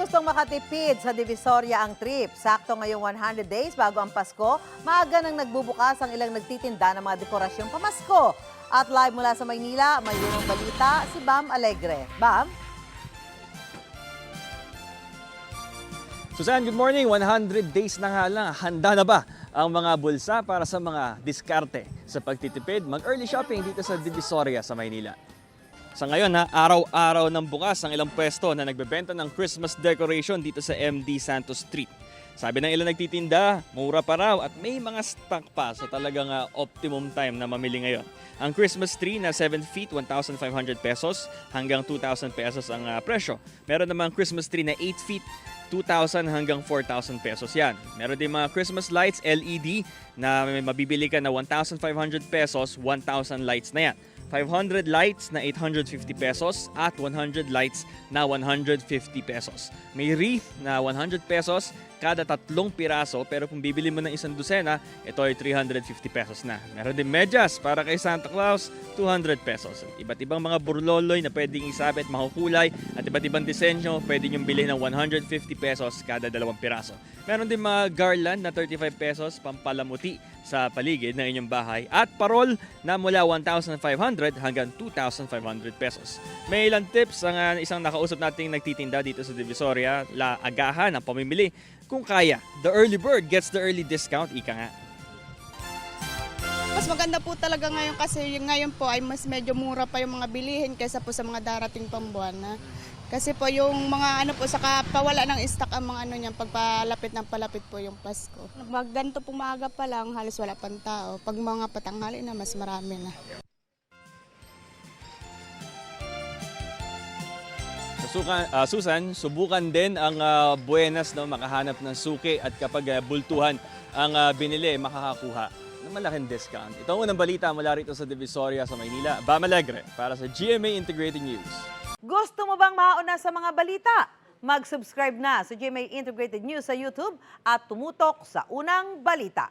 gustong makatipid sa Divisoria ang trip. Sakto ngayong 100 days bago ang Pasko, maaga nang nagbubukas ang ilang nagtitinda ng mga dekorasyong pamasko. At live mula sa Maynila, may unang balita si Bam Alegre. Bam? Susan, good morning. 100 days na nga lang. Handa na ba ang mga bulsa para sa mga diskarte sa pagtitipid? Mag-early shopping dito sa Divisoria sa Maynila. Sa ngayon, araw-araw ng bukas ang ilang pwesto na nagbebenta ng Christmas decoration dito sa MD Santos Street. Sabi ng ilang nagtitinda, mura pa raw at may mga stock pa, so talagang optimum time na mamili ngayon. Ang Christmas tree na 7 feet, 1,500 pesos hanggang 2,000 pesos ang presyo. Meron namang Christmas tree na 8 feet, 2,000 hanggang 4,000 pesos yan. Meron din mga Christmas lights LED na may mabibili ka na 1,500 pesos, 1,000 lights na yan. 500 lights na 850 pesos at 100 lights na 150 pesos. May wreath na 100 pesos kada 3 piraso, pero kung bibili mo ng isang dosena, ito ay 350 pesos na. Meron din medyas para kay Santa Claus, 200 pesos. Iba't ibang mga burloloy na pwedeng isabit, makukulay, at iba't ibang disenyo, pwede nyo bilhin ng 150 pesos kada 2 piraso. Meron din mga garland na 35 pesos, pampalamuti sa paligid ng inyong bahay, at parol na mula 1,500 hanggang 2,500 pesos. May ilang tips ang isang nakausap nating nagtitinda dito sa Divisoria, agahan ang pamimili kung kaya. The early bird gets the early discount, ika nga. Mas maganda po talaga ngayon kasi ngayon po ay mas medyo mura pa yung mga bilihin kaysa po sa mga darating pambuwan na. Kasi po yung mga saka pawala ng stock ang mga niyan pagpalapit ng palapit po yung Pasko. Magganto po maaga pa lang, halos wala pang tao. Pag mga patanghali na, mas marami na. Susan, subukan din ang buenas, no, makahanap ng suki at kapag bultuhan ang binili, makakakuha ng malaking discount. Ito ang unang balita mula rito sa Divisoria sa Maynila. Bam Alegre para sa GMA Integrated News. Gusto mo bang mauna sa mga balita? Mag-subscribe na sa GMA Integrated News sa YouTube at tumutok sa unang balita.